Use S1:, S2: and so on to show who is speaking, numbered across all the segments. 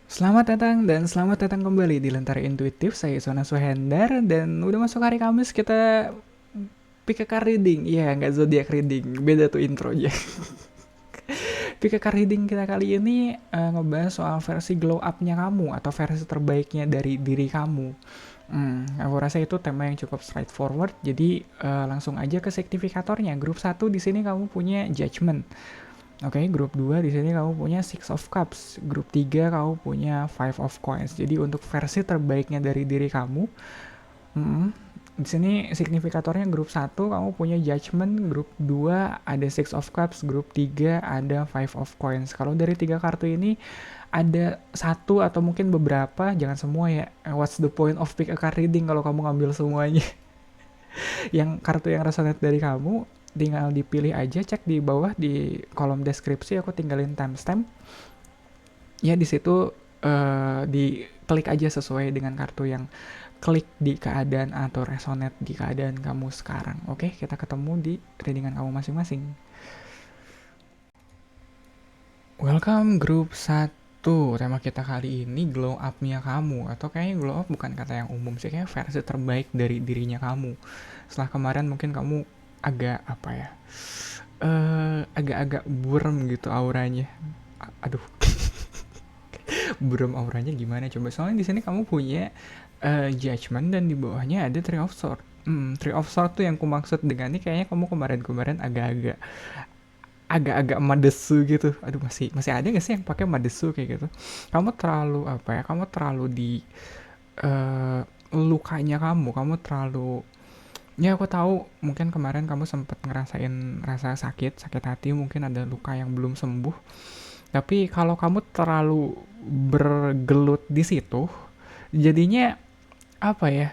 S1: Selamat datang kembali di Lentera Intuitif. Saya Sona Suhendar dan udah masuk hari Kamis kita pick a card reading. Iya, nggak zodiac reading. Beda tuh intronya. Pick a card reading kita kali ini ngebahas soal versi glow up-nya kamu atau versi terbaiknya dari diri kamu. Aku rasa itu tema yang cukup straightforward. Jadi langsung aja ke significatornya. Grup satu di sini kamu punya Judgment. Oke, grup 2 di sini kamu punya Six of Cups. Grup 3 kamu punya Five of Coins. Jadi untuk versi terbaiknya dari diri kamu, hmm, di sini signifikatornya grup satu kamu punya Judgment, grup 2 ada Six of Cups, grup 3 ada Five of Coins. Kalau dari tiga kartu ini ada satu atau mungkin beberapa, jangan semua ya. What's the point of pick a card reading kalau kamu ngambil semuanya? Yang kartu yang resonate dari kamu tinggal dipilih aja, cek di bawah di kolom deskripsi aku tinggalin timestamp ya. Di situ di klik aja sesuai dengan kartu yang klik di keadaan atau resonate di keadaan kamu sekarang. Oke, kita ketemu di readingan kamu masing-masing. Welcome grup satu. Tema kita kali ini glow up-nya kamu. Atau kayaknya glow up bukan kata yang umum sih, kayak versi terbaik dari dirinya kamu. Setelah kemarin mungkin kamu agak apa ya, agak-agak buram gitu auranya. Aduh, buram auranya gimana coba? Soalnya di sini kamu punya Judgment dan di bawahnya ada Three of Swords. Three of Swords tuh yang ku maksud dengan ini, kayaknya kamu kemarin-kemarin agak-agak madesu gitu. Aduh, masih masih ada nggak sih yang pakai madesu kayak gitu? Kamu terlalu apa ya? Kamu terlalu di eh, lukanya kamu terlalu. Ya aku tahu mungkin kemarin kamu sempat ngerasain rasa sakit hati, mungkin ada luka yang belum sembuh. Tapi kalau kamu terlalu bergelut di situ, jadinya apa ya?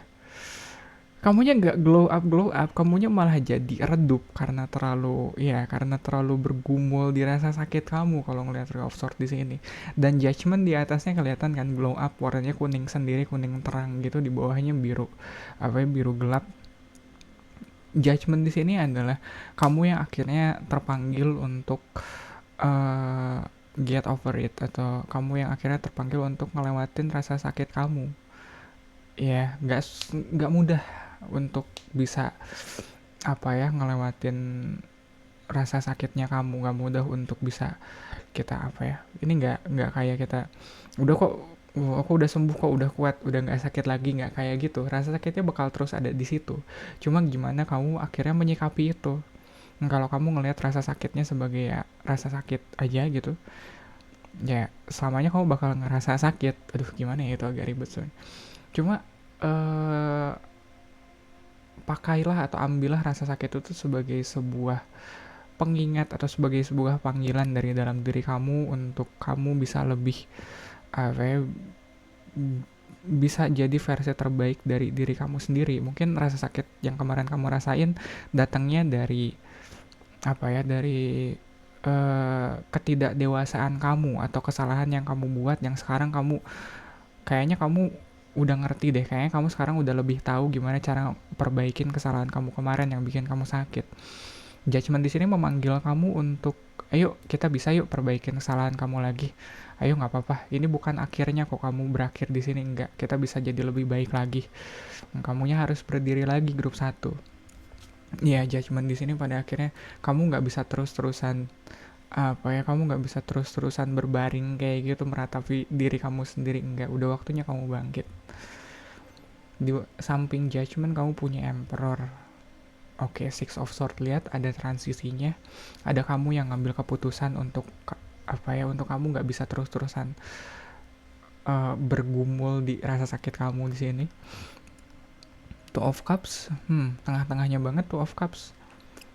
S1: Kamunya nggak glow up, kamunya malah jadi redup karena terlalu bergumul di rasa sakit kamu kalau ngelihat Three of Swords di sini. Dan Judgment di atasnya kelihatan kan glow up, warnanya kuning sendiri, kuning terang gitu, di bawahnya biru apa ya, biru gelap. Judgment di sini adalah kamu yang akhirnya terpanggil untuk uh, get over it, atau kamu yang akhirnya terpanggil untuk ngelewatin rasa sakit kamu. Ya, nggak mudah untuk bisa apa ya, ngelewatin rasa sakitnya kamu. Nggak mudah untuk bisa kita apa ya, ini nggak kayak kita udah kok, aku udah sembuh kok, udah kuat, udah nggak sakit lagi, nggak kayak gitu. Rasa sakitnya bakal terus ada di situ, cuma gimana kamu akhirnya menyikapi itu. Kalau kamu ngelihat rasa sakitnya sebagai ya rasa sakit aja gitu, ya selamanya kamu bakal ngerasa sakit. Aduh, gimana ya, itu agak ribet soalnya. Cuma eh pakailah atau ambillah rasa sakit itu sebagai sebuah pengingat atau sebagai sebuah panggilan dari dalam diri kamu untuk kamu bisa lebih apa ya, bisa jadi versi terbaik dari diri kamu sendiri. Mungkin rasa sakit yang kemarin kamu rasain datangnya dari apa ya, dari ketidakdewasaan kamu atau kesalahan yang kamu buat, yang sekarang kamu kayaknya kamu udah ngerti deh, kayaknya kamu sekarang udah lebih tahu gimana cara perbaikin kesalahan kamu kemarin yang bikin kamu sakit. Judgment di sini memanggil kamu untuk, ayo kita bisa yuk perbaikin kesalahan kamu lagi. Ayo, nggak apa-apa. Ini bukan akhirnya kok kamu berakhir di sini, enggak. Kita bisa jadi lebih baik lagi. Kamunya harus berdiri lagi grup satu. Ya, Judgment di sini pada akhirnya kamu nggak bisa terus-terusan apa ya, kamu nggak bisa terus-terusan berbaring kayak gitu meratapi diri kamu sendiri, enggak. Udah waktunya kamu bangkit. Di samping Judgment kamu punya Emperor. Oke, Six of Swords, lihat ada transisinya. Ada kamu yang ngambil keputusan untuk apa ya, untuk kamu nggak bisa terus-terusan bergumul di rasa sakit kamu di sini. Two of Cups, tengah-tengahnya banget Two of Cups.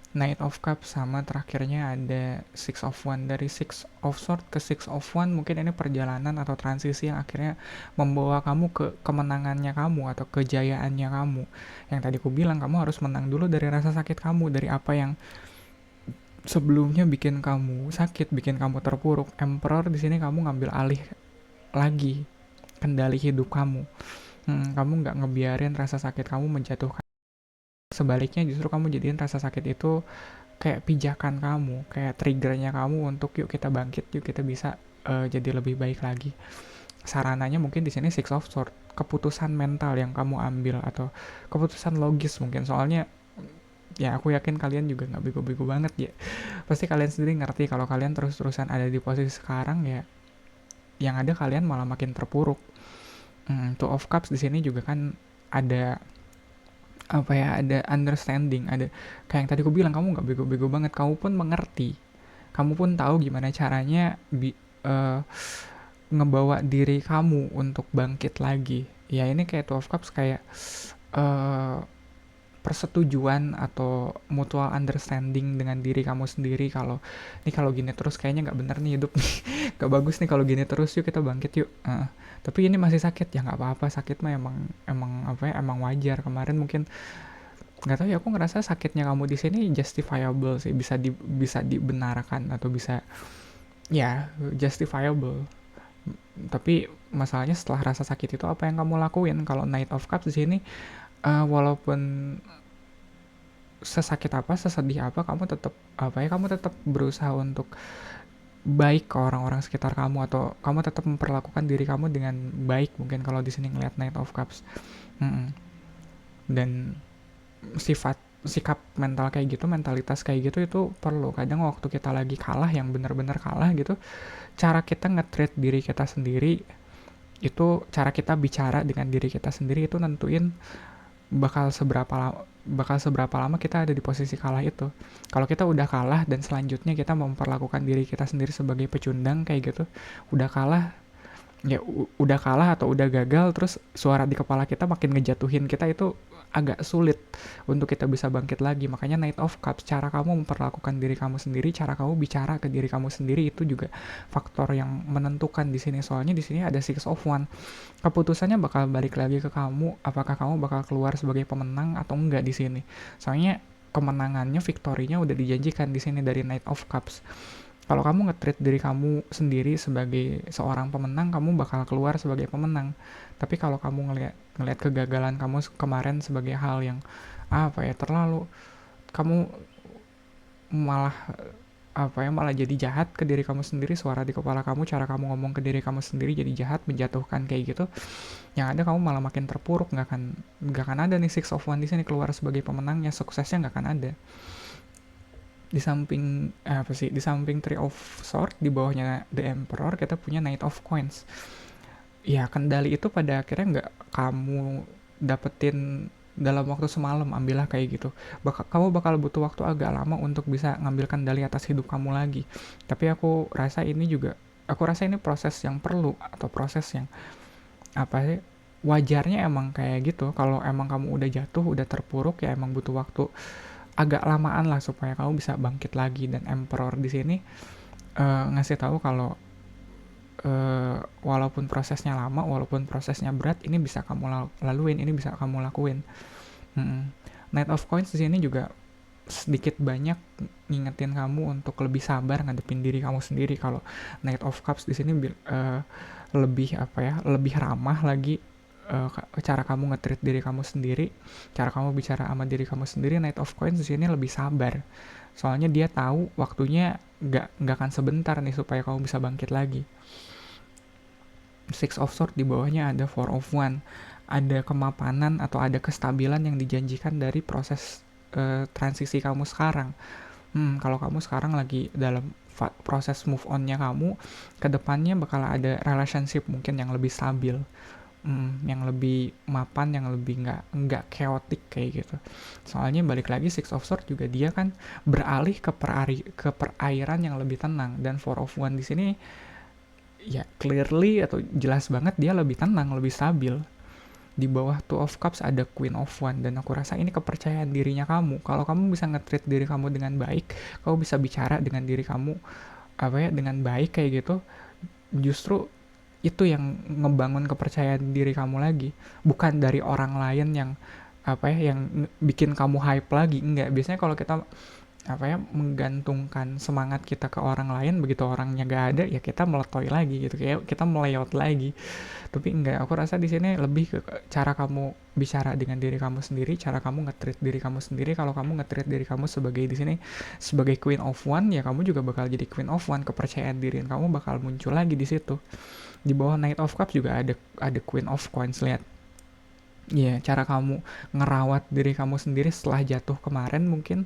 S1: Knight of Cups, sama terakhirnya ada Six of One. Dari Six of Swords ke Six of One, mungkin ini perjalanan atau transisi yang akhirnya membawa kamu ke kemenangannya kamu atau kejayaannya kamu. Yang tadi aku bilang, kamu harus menang dulu dari rasa sakit kamu, dari apa yang sebelumnya bikin kamu sakit, bikin kamu terpuruk. Emperor di sini kamu ngambil alih lagi kendali hidup kamu. Kamu nggak ngebiarin rasa sakit kamu menjatuhkan. Sebaliknya justru kamu jadiin rasa sakit itu kayak pijakan kamu, kayak triggernya kamu untuk yuk kita bangkit, yuk kita bisa jadi lebih baik lagi. sarananya mungkin di sini Six of Swords, keputusan mental yang kamu ambil atau keputusan logis mungkin. Soalnya ya aku yakin kalian juga nggak bego-bego banget ya. Pasti kalian sendiri ngerti kalau kalian terus-terusan ada di posisi sekarang ya, yang ada kalian malah makin terpuruk. Two of Cups di sini juga kan ada apa ya, ada understanding, ada kayak yang tadi aku bilang, kamu nggak bego-bego banget, kamu pun mengerti, kamu pun tahu gimana caranya eh, ngebawa diri kamu untuk bangkit lagi. Ya ini kayak Two of Cups kayak eh, persetujuan atau mutual understanding dengan diri kamu sendiri kalau ini kalau gini terus kayaknya nggak bener nih hidup nih, nggak bagus nih kalau gini terus, yuk kita bangkit yuk. Tapi ini masih sakit ya, nggak apa-apa, sakit mah emang emang apa ya, emang wajar. Kemarin mungkin nggak tahu ya, aku ngerasa sakitnya kamu di sini justifiable sih, bisa dibenarkan atau bisa ya justifiable. Tapi masalahnya setelah rasa sakit itu apa yang kamu lakuin? Kalau Knight of Cups di sini walaupun sesakit apa, sesedih apa, kamu tetap apa ya, kamu tetap berusaha untuk baik ke orang-orang sekitar kamu, atau kamu tetap memperlakukan diri kamu dengan baik mungkin kalau di sini ngelihat Knight of Cups. Dan sikap mental kayak gitu, mentalitas kayak gitu itu perlu. Kadang waktu kita lagi kalah, yang benar-benar kalah gitu, cara kita nge-treat diri kita sendiri itu, cara kita bicara dengan diri kita sendiri itu nentuin bakal seberapa lama kita ada di posisi kalah itu. Kalau kita udah kalah dan selanjutnya kita memperlakukan diri kita sendiri sebagai pecundang kayak gitu, udah kalah ya, udah kalah atau udah gagal, terus suara di kepala kita makin ngejatuhin kita, itu agak sulit untuk kita bisa bangkit lagi. Makanya Knight of Cups, cara kamu memperlakukan diri kamu sendiri, cara kamu bicara ke diri kamu sendiri itu juga faktor yang menentukan di sini. Soalnya di sini ada Six of Wands, keputusannya bakal balik lagi ke kamu, apakah kamu bakal keluar sebagai pemenang atau enggak di sini. Soalnya kemenangannya, victory-nya udah dijanjikan di sini dari Knight of Cups. Kalau kamu nge-treat diri kamu sendiri sebagai seorang pemenang, kamu bakal keluar sebagai pemenang. Tapi kalau kamu ngelihat kegagalan kamu kemarin sebagai hal yang apa ya, terlalu, kamu malah malah jadi jahat ke diri kamu sendiri, suara di kepala kamu, cara kamu ngomong ke diri kamu sendiri jadi jahat, menjatuhkan kayak gitu. Yang ada kamu malah makin terpuruk, nggak akan ada nih Six of Wands di sini keluar sebagai pemenangnya, suksesnya nggak akan ada. Di samping Three of Swords, di bawahnya The Emperor, kita punya Knight of Coins. Ya kendali itu pada akhirnya nggak kamu dapetin dalam waktu semalam, ambillah kayak gitu. Kamu bakal butuh waktu agak lama untuk bisa ngambil kendali atas hidup kamu lagi. Tapi aku rasa ini proses yang perlu, atau proses yang wajarnya emang kayak gitu. Kalau emang kamu udah jatuh, udah terpuruk, ya emang butuh waktu agak lamaan lah supaya kamu bisa bangkit lagi. Dan Emperor di sini ngasih tahu kalau walaupun prosesnya lama, walaupun prosesnya berat, ini bisa kamu laluin, ini bisa kamu lakuin. Knight of Coins di sini juga sedikit banyak ngingetin kamu untuk lebih sabar ngadepin diri kamu sendiri. Kalau Knight of Cups di sini lebih ramah lagi. Cara kamu nge-treat diri kamu sendiri, cara kamu bicara sama diri kamu sendiri. Knight of Coins di sini lebih sabar, soalnya dia tahu waktunya nggak akan sebentar nih supaya kamu bisa bangkit lagi. Six of Swords di bawahnya ada Four of Wands, ada kemapanan atau ada kestabilan yang dijanjikan dari proses transisi kamu sekarang. Kalau kamu sekarang lagi dalam proses move on-nya kamu, kedepannya bakal ada relationship mungkin yang lebih stabil, yang lebih mapan, yang lebih nggak chaotic kayak gitu. Soalnya balik lagi Six of Swords juga dia kan beralih ke perairan yang lebih tenang, dan Four of Wands di sini ya clearly atau jelas banget dia lebih tenang, lebih stabil. Di bawah Two of Cups ada Queen of Wands, dan aku rasa ini kepercayaan dirinya kamu. Kalau kamu bisa nge-treat diri kamu dengan baik, kamu bisa bicara dengan diri kamu dengan baik kayak gitu, justru itu yang ngebangun kepercayaan diri kamu lagi, bukan dari orang lain yang yang bikin kamu hype lagi. Enggak, biasanya kalau kita apa ya, menggantungkan semangat kita ke orang lain, begitu orangnya gak ada ya kita meletoy lagi gitu, kayak kita meleot lagi. Tapi enggak, aku rasa di sini lebih ke cara kamu bicara dengan diri kamu sendiri, cara kamu nge-treat diri kamu sendiri. Kalau kamu nge-treat diri kamu sebagai di sini sebagai Queen of One, ya kamu juga bakal jadi Queen of One. Kepercayaan diri kamu bakal muncul lagi di situ. Di bawah Knight of Cups juga ada Queen of Coins, lihat. Ya, cara kamu ngerawat diri kamu sendiri setelah jatuh kemarin, mungkin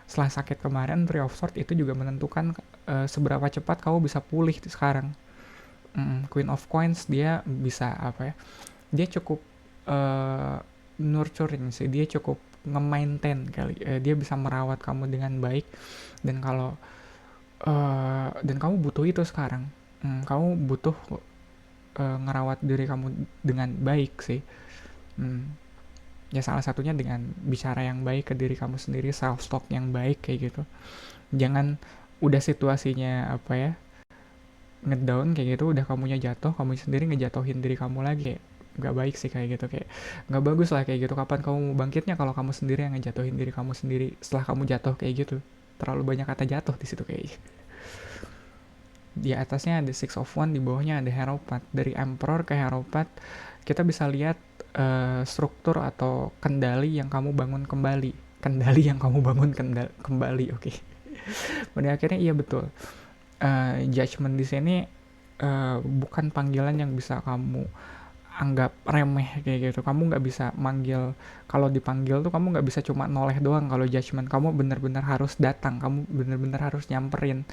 S1: setelah sakit kemarin. Three of Swords itu juga menentukan seberapa cepat kamu bisa pulih sekarang. Queen of Coins dia bisa apa ya, dia cukup uh, nurturing sih, dia cukup nge-maintain kali, dia bisa merawat kamu dengan baik. Dan kalau dan kamu butuh itu sekarang. Kamu butuh ngerawat diri kamu dengan baik sih. Ya salah satunya dengan bicara yang baik ke diri kamu sendiri, self talk yang baik kayak gitu. Jangan udah situasinya apa ya, ngedown kayak gitu, udah kamunya jatuh, kamu sendiri ngejatuhin diri kamu lagi, kayak nggak baik sih kayak gitu, kayak nggak bagus lah kayak gitu. Kapan kamu mau bangkitnya kalau kamu sendiri yang ngejatuhin diri kamu sendiri setelah kamu jatuh kayak gitu? Terlalu banyak kata jatuh di situ kayaknya. Di atasnya ada Six of Wands, di bawahnya ada Hierophant. Dari Emperor ke Hierophant kita bisa lihat struktur atau kendali yang kamu bangun kembali. Kendali yang kamu bangun kembali, oke. Pada akhirnya iya betul. Judgment di sini bukan panggilan yang bisa kamu anggap remeh kayak gitu. Kamu nggak bisa manggil, kalau dipanggil tuh kamu nggak bisa cuma noleh doang. Kalau judgment kamu bener-bener harus datang, kamu bener-bener harus nyamperin.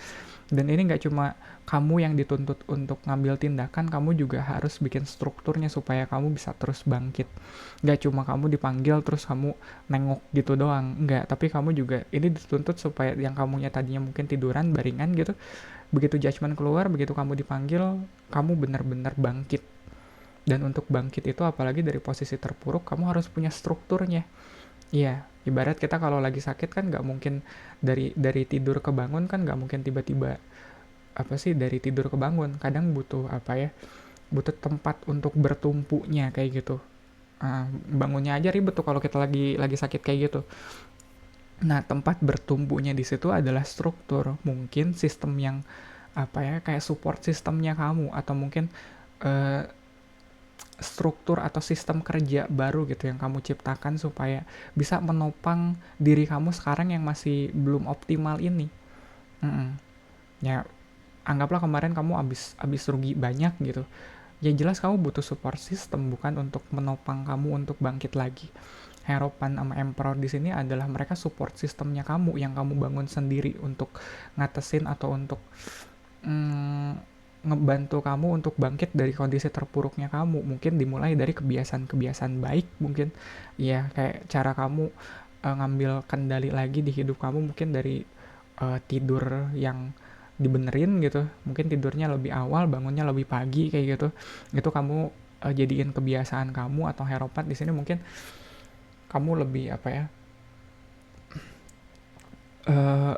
S1: Dan ini nggak cuma kamu yang dituntut untuk ngambil tindakan, kamu juga harus bikin strukturnya supaya kamu bisa terus bangkit. Nggak cuma kamu dipanggil terus kamu nengok gitu doang, nggak. Tapi kamu juga ini dituntut supaya yang kamunya tadinya mungkin tiduran, baringan gitu, begitu judgment keluar, begitu kamu dipanggil, kamu benar-benar bangkit. Dan untuk bangkit itu apalagi dari posisi terpuruk, kamu harus punya strukturnya. Iya, ibarat kita kalau lagi sakit kan nggak mungkin dari tidur ke bangun, kan nggak mungkin tiba-tiba apa sih dari tidur ke bangun. Kadang butuh apa ya, butuh tempat untuk bertumpunya kayak gitu. Bangunnya aja ribet tuh kalau kita lagi sakit kayak gitu. Nah, tempat bertumpunya di situ adalah struktur. Mungkin sistem yang apa ya, kayak support sistemnya kamu, atau mungkin eh, struktur atau sistem kerja baru gitu yang kamu ciptakan supaya bisa menopang diri kamu sekarang yang masih belum optimal ini. Mm-mm. Ya, anggaplah kemarin kamu abis rugi banyak gitu. Ya jelas kamu butuh support system, bukan untuk menopang kamu untuk bangkit lagi. Hierophant sama Emperor di sini adalah mereka support sistemnya kamu yang kamu bangun sendiri untuk ngatesin atau untuk ngebantu kamu untuk bangkit dari kondisi terpuruknya kamu. Mungkin dimulai dari kebiasaan-kebiasaan baik, mungkin ya kayak cara kamu ngambil kendali lagi di hidup kamu, mungkin dari tidur yang dibenerin gitu, mungkin tidurnya lebih awal, bangunnya lebih pagi kayak gitu. Itu kamu jadiin kebiasaan kamu. Atau Hierophant di sini mungkin kamu lebih apa ya,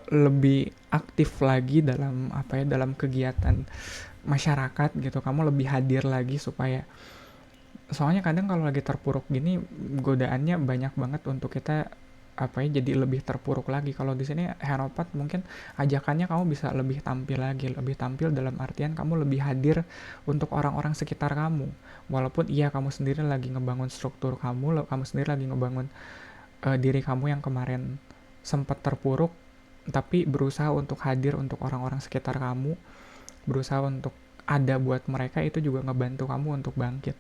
S1: lebih aktif lagi dalam apa ya, dalam kegiatan masyarakat gitu. Kamu lebih hadir lagi supaya, soalnya kadang kalau lagi terpuruk gini godaannya banyak banget untuk kita apa ya, jadi lebih terpuruk lagi. Kalau di sini Hierophant mungkin ajakannya kamu bisa lebih tampil lagi, lebih tampil dalam artian kamu lebih hadir untuk orang-orang sekitar kamu. Walaupun iya kamu sendiri lagi ngebangun struktur kamu, kamu sendiri lagi ngebangun diri kamu yang kemarin sempat terpuruk, tapi berusaha untuk hadir untuk orang-orang sekitar kamu, berusaha untuk ada buat mereka, itu juga ngebantu kamu untuk bangkit.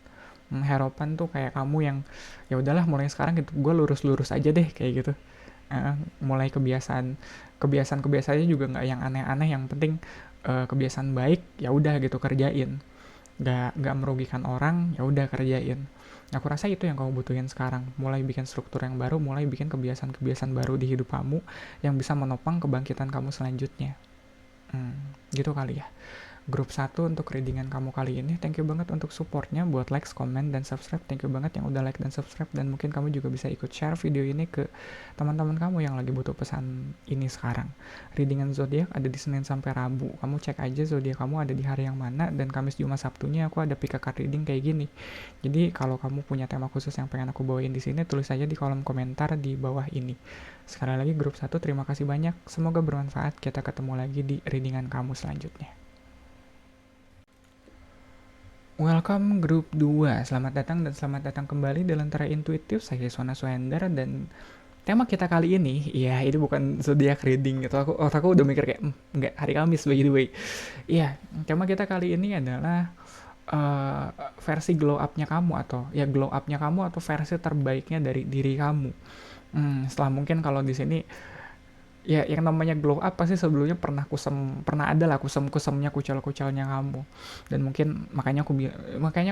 S1: Harapan tuh kayak kamu yang ya udahlah mulai sekarang gitu, gue lurus-lurus aja deh kayak gitu. Mulai kebiasaan-kebiasaannya juga nggak yang aneh-aneh, yang penting kebiasaan baik ya udah gitu kerjain, nggak merugikan orang ya udah kerjain. Aku rasa itu yang kamu butuhin sekarang, mulai bikin struktur yang baru, mulai bikin kebiasaan-kebiasaan baru di hidup kamu yang bisa menopang kebangkitan kamu selanjutnya. Gitu kali ya. grup 1 untuk readingan kamu kali ini. Thank you banget untuk supportnya, buat like, comment, dan subscribe. Thank you banget yang udah like dan subscribe, dan mungkin kamu juga bisa ikut share video ini ke teman-teman kamu yang lagi butuh pesan ini sekarang. Readingan zodiak ada di Senin sampai Rabu. Kamu cek aja zodiak kamu ada di hari yang mana, dan Kamis, Jumat, Sabtunya aku ada pick a card reading kayak gini. Jadi kalau kamu punya tema khusus yang pengen aku bawain di sini, tulis aja di kolom komentar di bawah ini. Sekali lagi grup 1 terima kasih banyak. Semoga bermanfaat. Kita ketemu lagi di readingan kamu selanjutnya. Welcome grup 2, selamat datang dan selamat datang kembali di Lentera Intuitif. Saya Sona Suhendar, dan tema kita kali ini, ya itu bukan zodiak reading gitu. Aku udah mikir kayak, enggak, hari Kamis by the way. Iya, tema kita kali ini adalah versi glow up-nya kamu, atau ya glow up-nya kamu atau versi terbaiknya dari diri kamu. Setelah mungkin kalau di sini ya yang namanya glow up pasti sebelumnya pernah ada lah kusem-kusemnya, kucel-kucelnya kamu, dan mungkin makanya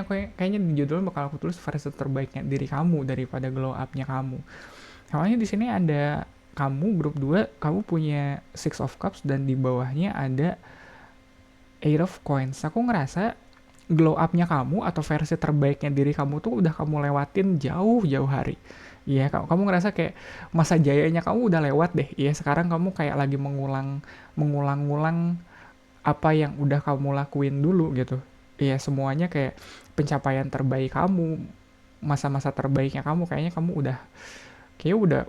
S1: kayaknya di judul bakal aku tulis versi terbaiknya diri kamu daripada glow upnya kamu. Soalnya di sini ada kamu grup 2, kamu punya Six of Cups, dan di bawahnya ada Eight of Coins. Aku ngerasa glow upnya kamu atau versi terbaiknya diri kamu tuh udah kamu lewatin jauh-jauh hari. Iya, kamu ngerasa kayak masa jayanya kamu udah lewat deh. Iya, sekarang kamu kayak lagi mengulang-ulang apa yang udah kamu lakuin dulu gitu. Iya, semuanya kayak pencapaian terbaik kamu, masa-masa terbaiknya kamu, kayaknya kamu udah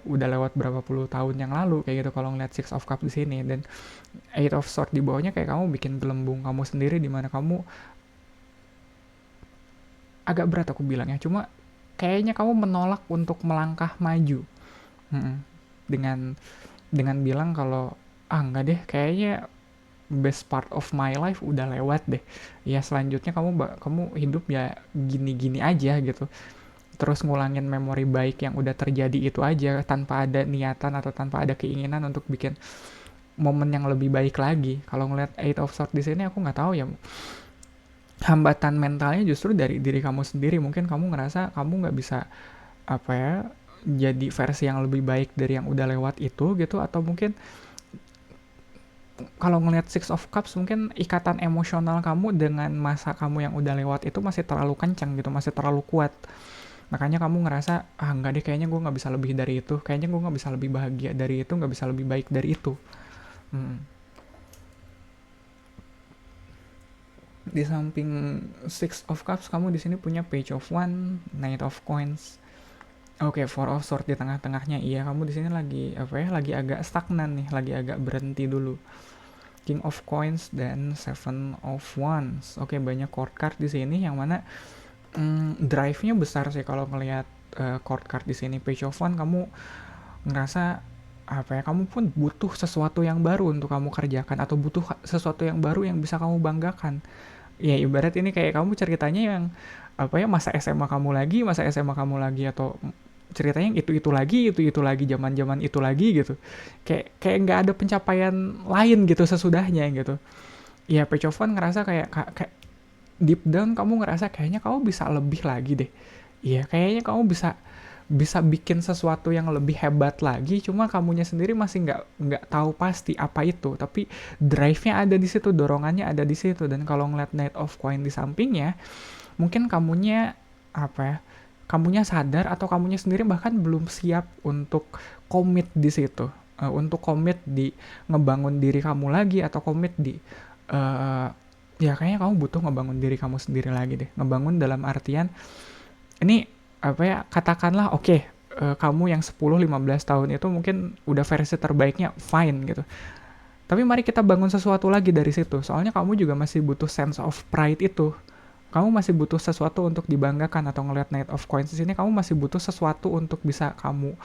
S1: lewat berapa puluh tahun yang lalu kayak gitu kalau ngeliat Six of Cups di sini. Dan Eight of Swords di bawahnya kayak kamu bikin gelembung kamu sendiri, di mana kamu agak berat aku bilangnya, cuma kayaknya kamu menolak untuk melangkah maju. Dengan bilang kalau enggak deh, kayaknya best part of my life udah lewat deh. Ya selanjutnya kamu hidup ya gini-gini aja gitu. Terus ngulangin memori baik yang udah terjadi itu aja, tanpa ada niatan atau tanpa ada keinginan untuk bikin momen yang lebih baik lagi. Kalau ngeliat Eight of Swords di sini, aku nggak tahu ya, hambatan mentalnya justru dari diri kamu sendiri. Mungkin kamu ngerasa kamu nggak bisa jadi versi yang lebih baik dari yang udah lewat itu gitu, atau mungkin kalau ngelihat Six of Cups, mungkin ikatan emosional kamu dengan masa kamu yang udah lewat itu masih terlalu kencang gitu, masih terlalu kuat. Makanya kamu ngerasa, enggak deh, kayaknya gue nggak bisa lebih dari itu, kayaknya gue nggak bisa lebih bahagia dari itu, nggak bisa lebih baik dari itu. Di samping Six of Cups, kamu di sini punya Page of Wands, Knight of Coins. Oke, Four of Swords di tengah-tengahnya. Iya, kamu di sini lagi lagi agak stagnan nih, lagi agak berhenti dulu. King of Coins dan Seven of Wands. Oke, banyak court card di sini yang mana drive-nya besar sih kalau ngelihat court card di sini. Page of Wands, kamu ngerasa kamu pun butuh sesuatu yang baru untuk kamu kerjakan, atau butuh sesuatu yang baru yang bisa kamu banggakan. Ya ibarat ini kayak kamu ceritanya yang masa SMA kamu lagi, atau ceritanya yang itu lagi, zaman itu lagi gitu. Kayak nggak ada pencapaian lain gitu sesudahnya gitu. Ya Page of Wands ngerasa kayak deep down kamu ngerasa kayaknya kamu bisa lebih lagi deh. Iya, kayaknya kamu bisa bikin sesuatu yang lebih hebat lagi, cuma kamunya sendiri masih nggak tahu pasti apa itu, tapi drive-nya ada di situ, dorongannya ada di situ. Dan kalau ngeliat Knight of Coin di sampingnya, mungkin kamunya sadar, atau kamunya sendiri bahkan belum siap untuk komit di situ, untuk komit di ngebangun diri kamu lagi, atau komit di ya kayaknya kamu butuh ngebangun diri kamu sendiri lagi deh. Ngebangun dalam artian ini katakanlah kamu yang 10-15 tahun itu mungkin udah versi terbaiknya, fine gitu. Tapi mari kita bangun sesuatu lagi dari situ. Soalnya kamu juga masih butuh sense of pride itu. Kamu masih butuh sesuatu untuk dibanggakan, atau ngelihat Knight of Coins di sini, kamu masih butuh sesuatu untuk bisa kamu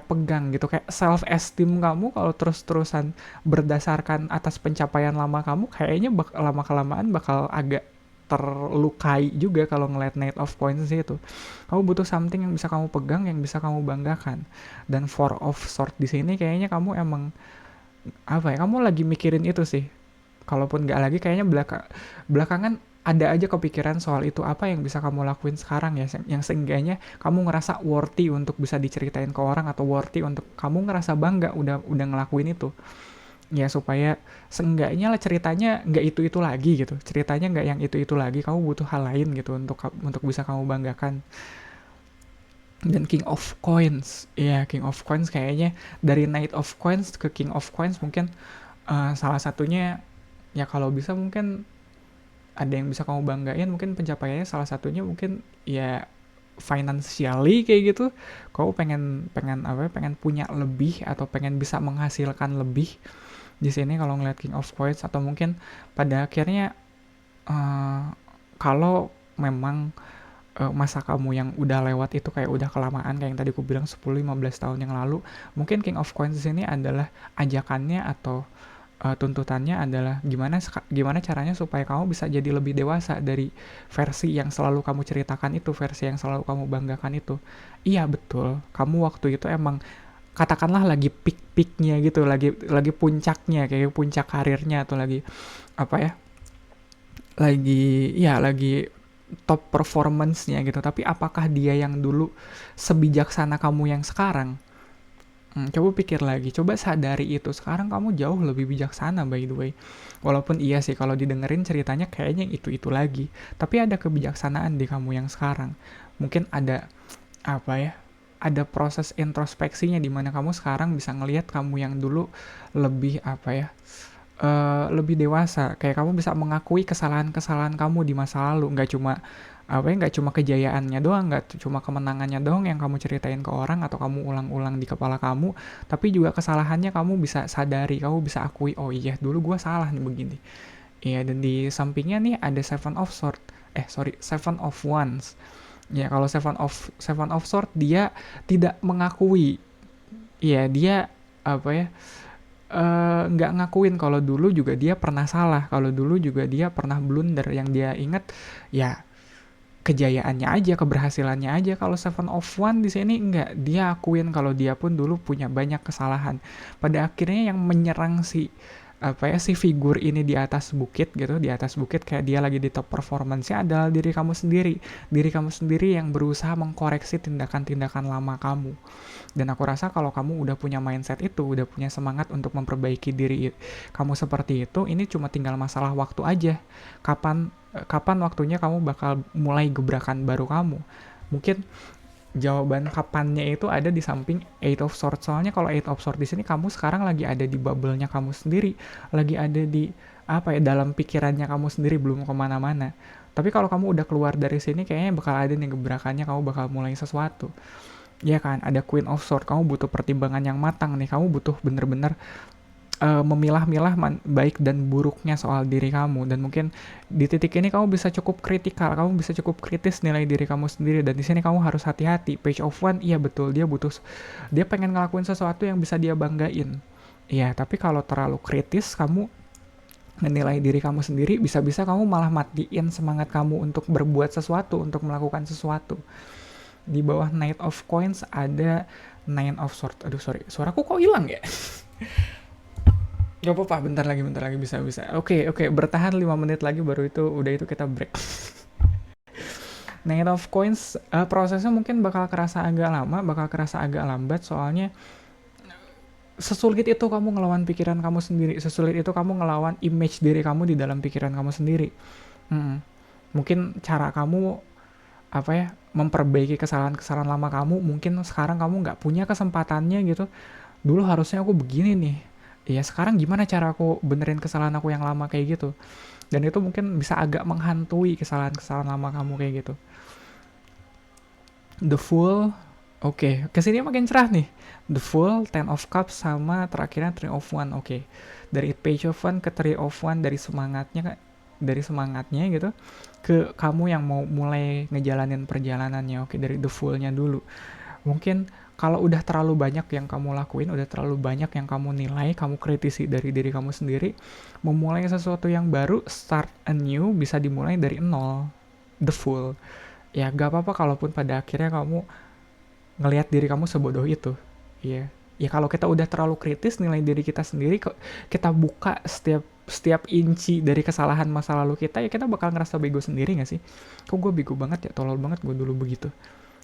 S1: pegang gitu. Kayak self esteem kamu kalau terus-terusan berdasarkan atas pencapaian lama kamu, kayaknya lama-kelamaan bakal agak terlukai juga kalau ngeliat Knight of Coins itu. Kamu butuh something yang bisa kamu pegang, yang bisa kamu banggakan. Dan Four of Swords di sini kayaknya kamu emang kamu lagi mikirin itu sih. Kalaupun nggak lagi, kayaknya belakangan ada aja kepikiran soal itu, apa yang bisa kamu lakuin sekarang ya, yang seenggaknya kamu ngerasa worthy untuk bisa diceritain ke orang, atau worthy untuk kamu ngerasa bangga udah ngelakuin itu. Ya supaya seenggaknya lah ceritanya nggak itu-itu lagi gitu. Ceritanya nggak yang itu-itu lagi. Kamu butuh hal lain gitu untuk bisa kamu banggakan. Dan King of Coins, ya King of Coins kayaknya dari Knight of Coins ke King of Coins mungkin salah satunya ya kalau bisa mungkin ada yang bisa kamu banggain, mungkin pencapaiannya salah satunya mungkin ya financially kayak gitu. Kamu pengen pengen apa ya, pengen punya lebih atau pengen bisa menghasilkan lebih di sini kalau ngeliat King of Coins. Atau mungkin pada akhirnya eh, kalau memang masa kamu yang udah lewat itu kayak udah kelamaan kayak yang tadi aku bilang 10-15 tahun yang lalu, mungkin King of Coins di sini adalah ajakannya atau tuntutannya adalah gimana caranya supaya kamu bisa jadi lebih dewasa dari versi yang selalu kamu ceritakan itu, versi yang selalu kamu banggakan itu. Iya betul, kamu waktu itu emang katakanlah lagi peak-peaknya gitu, lagi puncaknya, kayak puncak karirnya atau lagi apa ya, lagi top performance-nya gitu. Tapi apakah dia yang dulu sebijaksana kamu yang sekarang? Coba pikir lagi, coba sadari itu. Sekarang kamu jauh lebih bijaksana by the way. Walaupun iya sih kalau didengerin ceritanya kayaknya itu-itu lagi. Tapi ada kebijaksanaan di kamu yang sekarang. Mungkin ada apa ya? Ada proses introspeksinya di mana kamu sekarang bisa ngelihat kamu yang dulu lebih apa ya? Lebih dewasa, kayak kamu bisa mengakui kesalahan-kesalahan kamu di masa lalu, nggak cuma apa ya, nggak cuma kejayaannya doang, nggak cuma kemenangannya doang yang kamu ceritain ke orang atau kamu ulang-ulang di kepala kamu, tapi juga kesalahannya kamu bisa sadari, kamu bisa akui, oh iya dulu gue salah nih begini. Iya, dan di sampingnya nih ada Seven of Wands. Ya kalau Seven of Sword dia tidak mengakui, iya dia apa ya, nggak ngakuin kalau dulu juga dia pernah salah, kalau dulu juga dia pernah blunder. Yang dia ingat ya kejayaannya aja, keberhasilannya aja. Kalau Seven of One di sini nggak, dia akuin kalau dia pun dulu punya banyak kesalahan. Pada akhirnya yang menyerang apa ya, si figur ini di atas bukit gitu, di atas bukit kayak dia lagi di top performance-nya adalah diri kamu sendiri yang berusaha mengkoreksi tindakan-tindakan lama kamu. Dan aku rasa kalau kamu udah punya mindset itu, udah punya semangat untuk memperbaiki diri kamu seperti itu, ini cuma tinggal masalah waktu aja. Kapan waktunya kamu bakal mulai gebrakan baru kamu. Mungkin jawaban kapannya itu ada di samping Eight of Swords. Soalnya kalau Eight of Swords di sini kamu sekarang lagi ada di bubble-nya kamu sendiri, lagi ada di apa ya, dalam pikirannya kamu sendiri, belum kemana-mana. Tapi kalau kamu udah keluar dari sini kayaknya bakal ada nih gebrakannya, kamu bakal mulai sesuatu. Ya kan, ada Queen of Swords, kamu butuh pertimbangan yang matang nih, kamu butuh bener-bener memilah-milah baik dan buruknya soal diri kamu. Dan mungkin di titik ini kamu bisa cukup kritikal, kamu bisa cukup kritis nilai diri kamu sendiri. Dan di sini kamu harus hati-hati. Page of One, iya betul, dia pengen ngelakuin sesuatu yang bisa dia banggain. Iya, tapi kalau terlalu kritis kamu menilai diri kamu sendiri, bisa-bisa kamu malah matiin semangat kamu untuk berbuat sesuatu, untuk melakukan sesuatu. Di bawah Knight of Coins ada Nine of Swords. Aduh sorry, suaraku kok hilang ya? Gak apa-apa, bentar lagi bisa. Oke, bertahan 5 menit lagi baru udah itu kita break. Knight of Coins prosesnya mungkin bakal kerasa agak lama, bakal kerasa agak lambat, soalnya sesulit itu kamu ngelawan pikiran kamu sendiri, sesulit itu kamu ngelawan image diri kamu di dalam pikiran kamu sendiri. Mungkin cara kamu apa ya, memperbaiki kesalahan-kesalahan lama kamu, mungkin sekarang kamu nggak punya kesempatannya gitu. Dulu harusnya aku begini nih, iya sekarang gimana cara aku benerin kesalahan aku yang lama kayak gitu. Dan itu mungkin bisa agak menghantui kesalahan-kesalahan lama kamu kayak gitu. The Fool, oke, kesini makin cerah nih. The Fool, Ten of Cups, sama terakhirnya Three of One. Oke, dari Page of One ke Three of One, dari semangatnya gitu ke kamu yang mau mulai ngejalanin perjalanannya. Oke, dari The Fool-nya dulu. Mungkin kalau udah terlalu banyak yang kamu lakuin, udah terlalu banyak yang kamu nilai, kamu kritisi dari diri kamu sendiri, memulai sesuatu yang baru, start anew, bisa dimulai dari nol. The Fool. Ya gak apa-apa kalaupun pada akhirnya kamu ngelihat diri kamu sebodoh itu. Iya. Ya kalau kita udah terlalu kritis nilai diri kita sendiri, kita buka setiap inci dari kesalahan masa lalu kita, ya kita bakal ngerasa bego sendiri gak sih? Kok gue bego banget ya, tolol banget gue dulu begitu.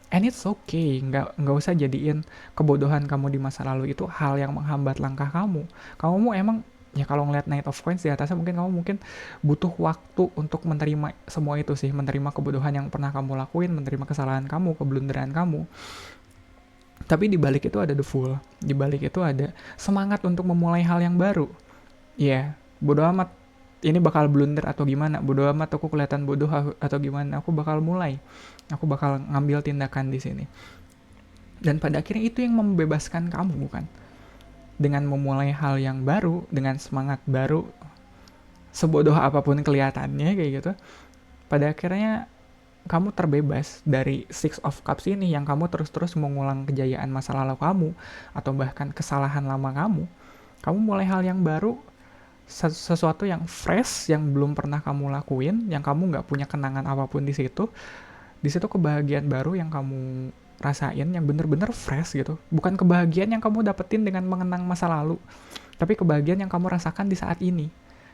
S1: And it's okay, nggak usah jadiin kebodohan kamu di masa lalu itu hal yang menghambat langkah kamu. Kamu emang Ya kalau ngeliat Knight of Coins di atasnya, mungkin butuh waktu untuk menerima semua itu sih, menerima kebodohan yang pernah kamu lakuin, menerima kesalahan kamu, keblunderan kamu. Tapi di balik itu ada the Fool, di balik itu ada semangat untuk memulai hal yang baru. Ya, bodo amat ini bakal blunder atau gimana, bodo amat aku kelihatan bodoh atau gimana, aku bakal mulai, aku bakal ngambil tindakan di sini. Dan pada akhirnya itu yang membebaskan kamu, bukan? Dengan memulai hal yang baru, dengan semangat baru, sebodoh apapun kelihatannya kayak gitu, pada akhirnya kamu terbebas dari Six of Cups ini yang kamu terus-terus mengulang kejayaan masa lalu kamu atau bahkan kesalahan lama kamu. Kamu mulai hal yang baru, sesuatu yang fresh yang belum pernah kamu lakuin, yang kamu nggak punya kenangan apapun di situ. Di situ kebahagiaan baru yang kamu rasain yang bener-bener fresh gitu. Bukan kebahagiaan yang kamu dapetin dengan mengenang masa lalu, tapi kebahagiaan yang kamu rasakan di saat ini,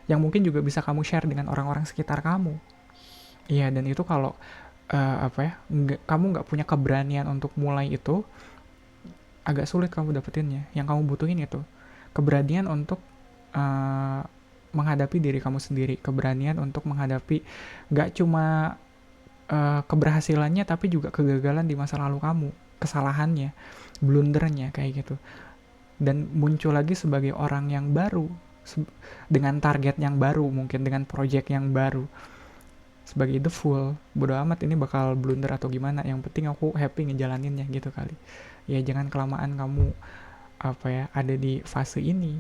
S1: yang mungkin juga bisa kamu share dengan orang-orang sekitar kamu. Iya, dan itu kalau kamu nggak punya keberanian untuk mulai itu, agak sulit kamu dapetinnya. Yang kamu butuhin itu keberanian untuk menghadapi diri kamu sendiri, keberanian untuk menghadapi nggak cuma keberhasilannya, tapi juga kegagalan di masa lalu kamu, kesalahannya, blundernya kayak gitu. Dan muncul lagi sebagai orang yang baru, dengan target yang baru, mungkin dengan project yang baru, sebagai the Fool. Bodo amat ini bakal blunder atau gimana, yang penting aku happy ngejalaninnya gitu kali. Ya jangan kelamaan kamu ada di fase ini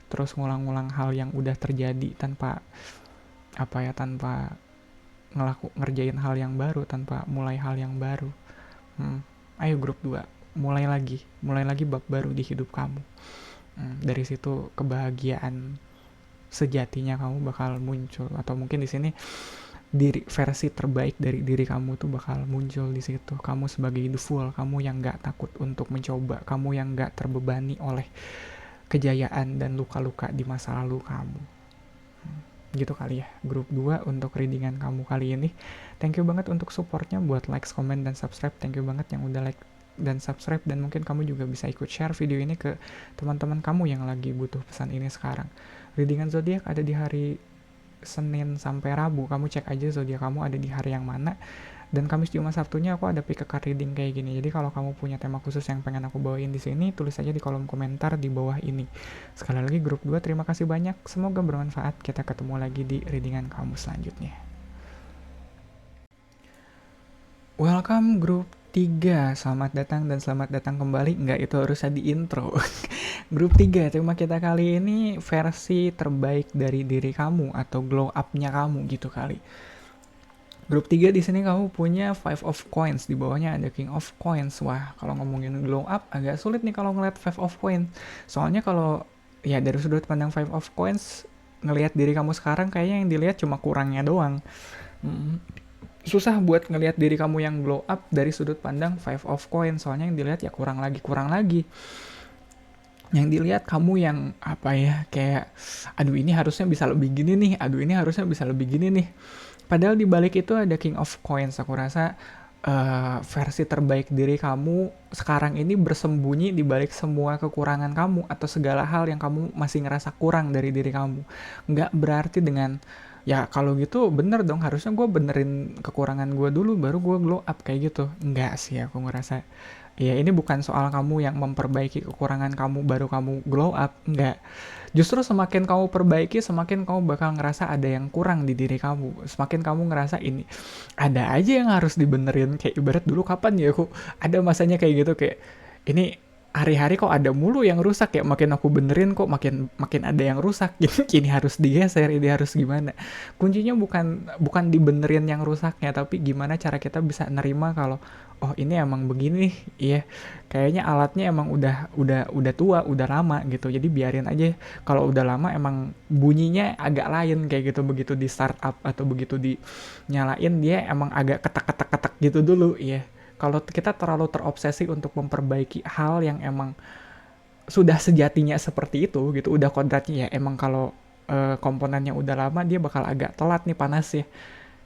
S1: terus ngulang-ngulang hal yang udah terjadi tanpa tanpa ngerjain hal yang baru, tanpa mulai hal yang baru. Ayo grup 2, mulai lagi bab baru di hidup kamu. Dari situ kebahagiaan sejatinya kamu bakal muncul, atau mungkin di sini versi terbaik dari diri kamu tuh bakal muncul di situ. Kamu sebagai the Fool, kamu yang nggak takut untuk mencoba, kamu yang nggak terbebani oleh kejayaan dan luka-luka di masa lalu kamu. Gitu kali ya, grup 2 untuk readingan kamu kali ini. Thank you banget untuk supportnya, buat like, comment, dan subscribe. Thank you banget yang udah like dan subscribe, dan mungkin kamu juga bisa ikut share video ini ke teman-teman kamu yang lagi butuh pesan ini sekarang. Readingan zodiak ada di hari Senin sampai Rabu, kamu cek aja zodiak kamu ada di hari yang mana. Dan Kamis, Jumat, Sabtunya aku ada pick a card reading kayak gini. Jadi kalau kamu punya tema khusus yang pengen aku bawain di sini, tulis aja di kolom komentar di bawah ini. Sekali lagi grup 2, terima kasih banyak. Semoga bermanfaat. Kita ketemu lagi di readingan kamu selanjutnya. Welcome grup 3, selamat datang dan selamat datang kembali. Enggak, itu harusnya di intro. Grup 3, tema kita kali ini versi terbaik dari diri kamu atau glow up-nya kamu gitu kali. Grup 3 di sini kamu punya Five of Coins, di bawahnya ada King of Coins. Wah, kalau ngomongin glow up agak sulit nih kalau ngeliat Five of Coins. Soalnya kalau ya dari sudut pandang Five of Coins, ngelihat diri kamu sekarang kayaknya yang dilihat cuma kurangnya doang. Susah buat ngelihat diri kamu yang glow up dari sudut pandang Five of Coins, soalnya yang dilihat ya kurang lagi. Yang dilihat kamu yang kayak aduh ini harusnya bisa lebih gini nih, aduh ini harusnya bisa lebih gini nih. Padahal di balik itu ada King of Coins. Aku rasa versi terbaik diri kamu sekarang ini bersembunyi di balik semua kekurangan kamu atau segala hal yang kamu masih ngerasa kurang dari diri kamu. Nggak berarti dengan ya kalau gitu bener dong, harusnya gue benerin kekurangan gue dulu baru gue glow up kayak gitu. Nggak sih, aku ngerasa ya ini bukan soal kamu yang memperbaiki kekurangan kamu baru kamu glow up. Nggak. Justru semakin kamu perbaiki, semakin kamu bakal ngerasa ada yang kurang di diri kamu. Semakin kamu ngerasa ini ada aja yang harus dibenerin. Kayak ibarat dulu kapan ya aku ada masanya kayak gitu, kayak ini hari-hari kok ada mulu yang rusak ya, makin aku benerin kok makin ada yang rusak. Ini harus digeser, ini harus gimana. Kuncinya bukan dibenerin yang rusaknya, tapi gimana cara kita bisa nerima kalau oh ini emang begini, iya kayaknya alatnya emang udah tua, udah lama gitu. Jadi biarin aja, kalau udah lama emang bunyinya agak lain kayak gitu, begitu di startup atau begitu dinyalain dia emang agak ketak gitu dulu, iya. Kalau kita terlalu terobsesi untuk memperbaiki hal yang emang sudah sejatinya seperti itu gitu, udah kodratnya ya emang kalau komponennya udah lama dia bakal agak telat nih panasnya.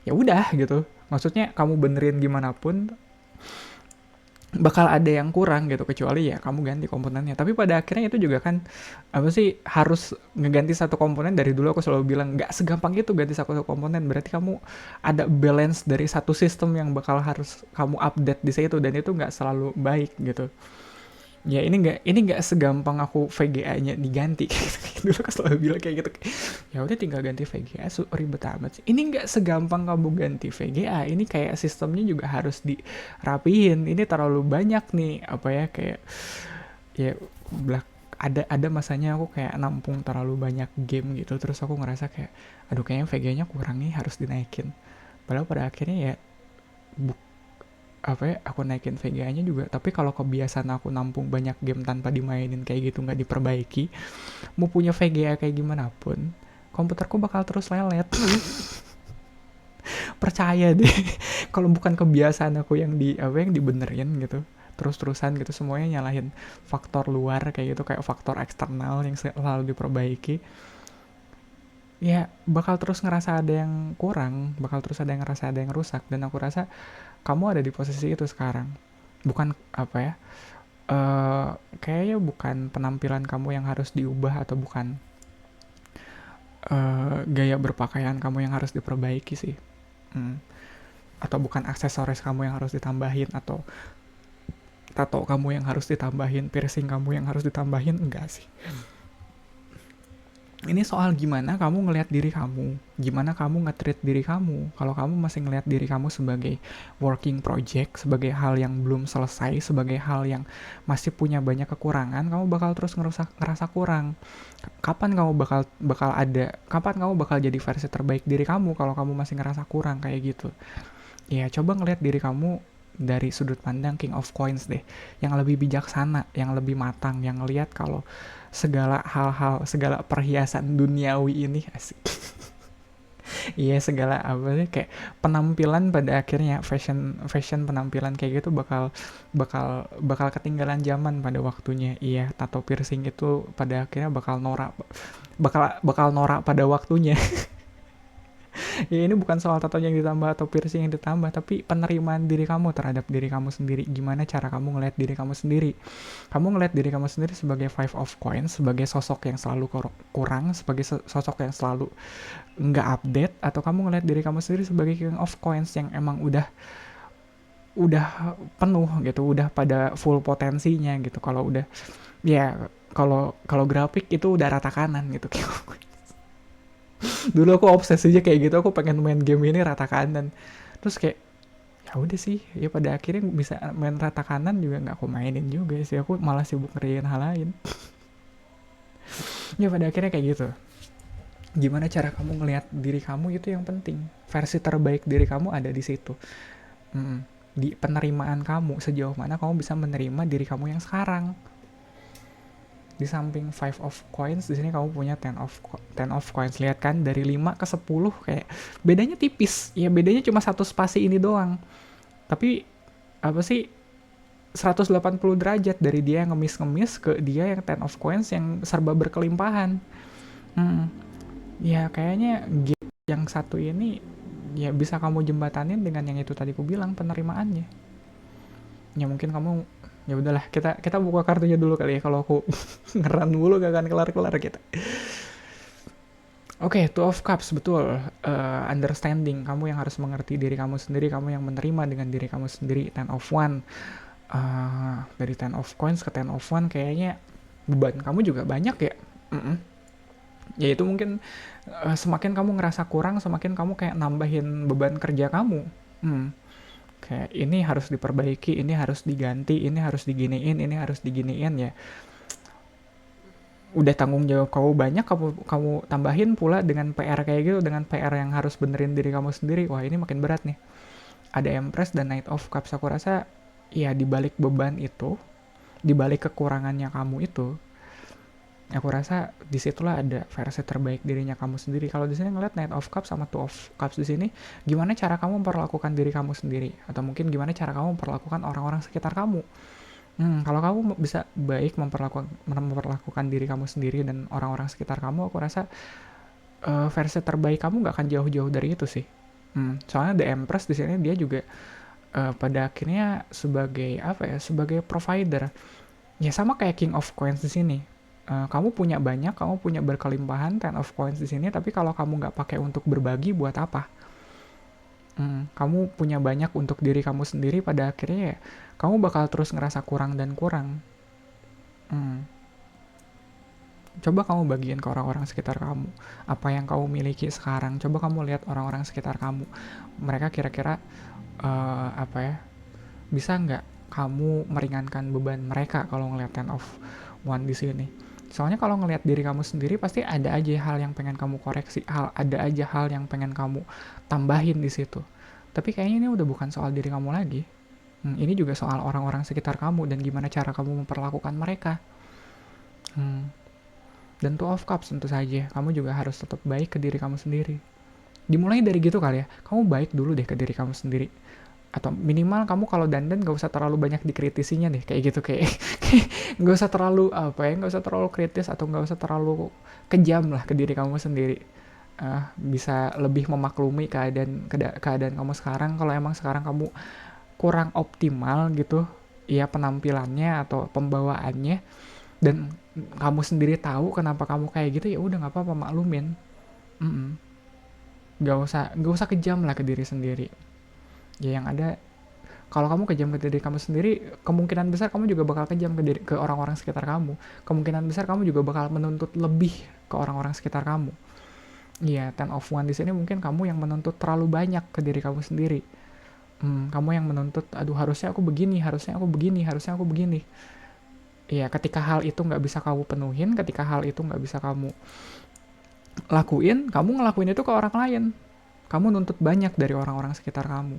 S1: Ya udah gitu. Maksudnya kamu benerin gimana pun bakal ada yang kurang gitu, kecuali ya kamu ganti komponennya. Tapi pada akhirnya itu juga kan apa sih, harus ngeganti satu komponen. Dari dulu aku selalu bilang nggak segampang itu ganti satu komponen. Berarti kamu ada balance dari satu sistem yang bakal harus kamu update di situ, dan itu nggak selalu baik gitu. Ya ini nggak segampang aku VGA-nya diganti. Dulu aku selalu bilang kayak gitu. Ya udah tinggal ganti VGA, ribet amat sih. Ini nggak segampang kamu ganti VGA. Ini kayak sistemnya juga harus dirapihin. Ini terlalu banyak nih apa ya, kayak ya belak ada masanya aku kayak nampung terlalu banyak game gitu. Terus aku ngerasa kayak aduh, kayaknya VGA-nya kurang nih, harus dinaikin. Padahal pada akhirnya ya apa ya, aku naikin VGA-nya juga, tapi kalau kebiasaan aku nampung banyak game tanpa dimainin kayak gitu, nggak diperbaiki, mau punya VGA kayak gimana pun, komputerku bakal terus lelet. Percaya deh. Kalau bukan kebiasaan aku yang yang dibenerin gitu, terus-terusan gitu, semuanya nyalahin faktor luar kayak gitu, kayak faktor eksternal yang selalu diperbaiki, ya bakal terus ngerasa ada yang kurang, bakal terus ada yang ngerasa ada yang rusak. Dan aku rasa kamu ada di posisi itu sekarang. Bukan apa ya, kayaknya bukan penampilan kamu yang harus diubah, atau bukan gaya berpakaian kamu yang harus diperbaiki sih. Hmm. Atau bukan aksesoris kamu yang harus ditambahin, atau tato kamu yang harus ditambahin, piercing kamu yang harus ditambahin, enggak sih. Ini soal gimana kamu ngelihat diri kamu, gimana kamu nge-treat diri kamu. Kalau kamu masih ngelihat diri kamu sebagai working project, sebagai hal yang belum selesai, sebagai hal yang masih punya banyak kekurangan, kamu bakal terus ngerasa kurang. Kapan kamu bakal jadi versi terbaik diri kamu kalau kamu masih ngerasa kurang kayak gitu? Ya coba ngelihat diri kamu dari sudut pandang King of Coins deh, yang lebih bijaksana, yang lebih matang, yang ngelihat kalau segala hal-hal, segala perhiasan duniawi ini, asik. Iya, segala apa sih, kayak penampilan pada akhirnya, fashion fashion penampilan kayak gitu bakal bakal bakal ketinggalan zaman pada waktunya. Iya, tato piercing itu pada akhirnya bakal bakal norak pada waktunya. Ya ini bukan soal tato yang ditambah atau piercing yang ditambah, tapi penerimaan diri kamu terhadap diri kamu sendiri. Gimana cara kamu ngeliat diri kamu sendiri? Kamu ngeliat diri kamu sendiri sebagai five of coins, sebagai sosok yang selalu kurang, sebagai sosok yang selalu nggak update, atau kamu ngeliat diri kamu sendiri sebagai king of coins yang emang udah penuh gitu, udah pada full potensinya gitu. Kalau udah, ya kalau kalau grafik itu udah rata kanan gitu. Dulu aku obsesinya kayak gitu, aku pengen main game ini rata kanan. Terus kayak ya udah sih, ya pada akhirnya bisa main rata kanan juga nggak aku mainin juga sih, aku malah sibuk ngerjain hal lain. Ya pada akhirnya kayak gitu. Gimana cara kamu ngelihat diri kamu itu yang penting. Versi terbaik diri kamu ada di situ. Mm. Di penerimaan kamu, sejauh mana kamu bisa menerima diri kamu yang sekarang. Di samping five of coins, di sini kamu punya ten of coins. Lihat kan, dari 5 ke 10 kayak bedanya tipis. Ya bedanya cuma satu spasi ini doang. Tapi apa sih, 180 derajat dari dia yang ngemis-ngemis ke dia yang ten of coins yang serba berkelimpahan. Hmm. Ya kayaknya yang satu ini ya bisa kamu jembatanin dengan yang itu tadi aku bilang, penerimaannya. Ya mungkin kamu, ya udahlah, kita buka kartunya dulu kali ya, kalau aku ngeran mulu gak akan kelar-kelar kita. Oke, Two of Cups, betul. Understanding, kamu yang harus mengerti diri kamu sendiri, kamu yang menerima dengan diri kamu sendiri. Ten of One, dari Ten of Coins ke Ten of One, kayaknya beban kamu juga banyak ya. Ya itu mungkin semakin kamu ngerasa kurang, semakin kamu kayak nambahin beban kerja kamu. Kayak ini harus diperbaiki, ini harus diganti, ini harus diginiin, ini harus diginiin ya. Udah tanggung jawab kamu banyak, kamu tambahin pula dengan PR kayak gitu, dengan PR yang harus benerin diri kamu sendiri. Wah, ini makin berat nih. Ada Empress dan Knight of Cups. Aku rasa ya dibalik beban itu, dibalik kekurangannya kamu itu, aku rasa disitulah ada versi terbaik dirinya kamu sendiri. Kalau di sini ngeliat Knight of Cups sama Two of Cups di sini, gimana cara kamu memperlakukan diri kamu sendiri, atau mungkin gimana cara kamu memperlakukan orang-orang sekitar kamu. Kalau kamu bisa baik memperlakukan diri kamu sendiri dan orang-orang sekitar kamu, aku rasa versi terbaik kamu nggak akan jauh-jauh dari itu sih. Soalnya The Empress di sini dia juga pada akhirnya sebagai apa ya, sebagai provider. Ya sama kayak King of Coins di sini. Kamu punya banyak, kamu punya berkelimpahan Ten of Coins di sini, tapi kalau kamu nggak pakai untuk berbagi, buat apa? Kamu punya banyak untuk diri kamu sendiri, pada akhirnya ya kamu bakal terus ngerasa kurang dan kurang. Hmm, Coba kamu bagiin ke orang-orang sekitar kamu. Apa yang kamu miliki sekarang, coba kamu lihat orang-orang sekitar kamu. Mereka kira-kira apa ya, bisa nggak kamu meringankan beban mereka kalau ngeliat Ten of One di sini. Soalnya kalau ngelihat diri kamu sendiri pasti ada aja hal yang pengen kamu koreksi, ada aja hal yang pengen kamu tambahin di situ. Tapi kayaknya ini udah bukan soal diri kamu lagi. Ini juga soal orang-orang sekitar kamu dan gimana cara kamu memperlakukan mereka. Hmm, Dan Two of Cups tentu saja, kamu juga harus tetap baik ke diri kamu sendiri. Dimulai dari gitu kali ya, kamu baik dulu deh ke diri kamu sendiri. Atau minimal kamu kalau dandan gak usah terlalu banyak dikritisinya deh, kayak gitu, kayak gak usah terlalu apa ya, gak usah terlalu kritis atau gak usah terlalu kejam lah ke diri kamu sendiri. Bisa lebih memaklumi keadaan kamu sekarang. Kalau emang sekarang kamu kurang optimal gitu ya penampilannya atau pembawaannya, dan kamu sendiri tahu kenapa kamu kayak gitu, ya udah nggak apa-apa, maklumin. Mm-mm. Gak usah kejam lah ke diri sendiri. Ya yang ada, kalau kamu kejam ke diri kamu sendiri, kemungkinan besar kamu juga bakal kejam ke orang-orang sekitar kamu. Kemungkinan besar kamu juga bakal menuntut lebih ke orang-orang sekitar kamu. Iya, Ten of One di sini mungkin kamu yang menuntut terlalu banyak ke diri kamu sendiri. Kamu yang menuntut, aduh harusnya aku begini, harusnya aku begini, harusnya aku begini. Iya, ketika hal itu nggak bisa kamu penuhin, ketika hal itu nggak bisa kamu lakuin, kamu ngelakuin itu ke orang lain. Kamu nuntut banyak dari orang-orang sekitar kamu.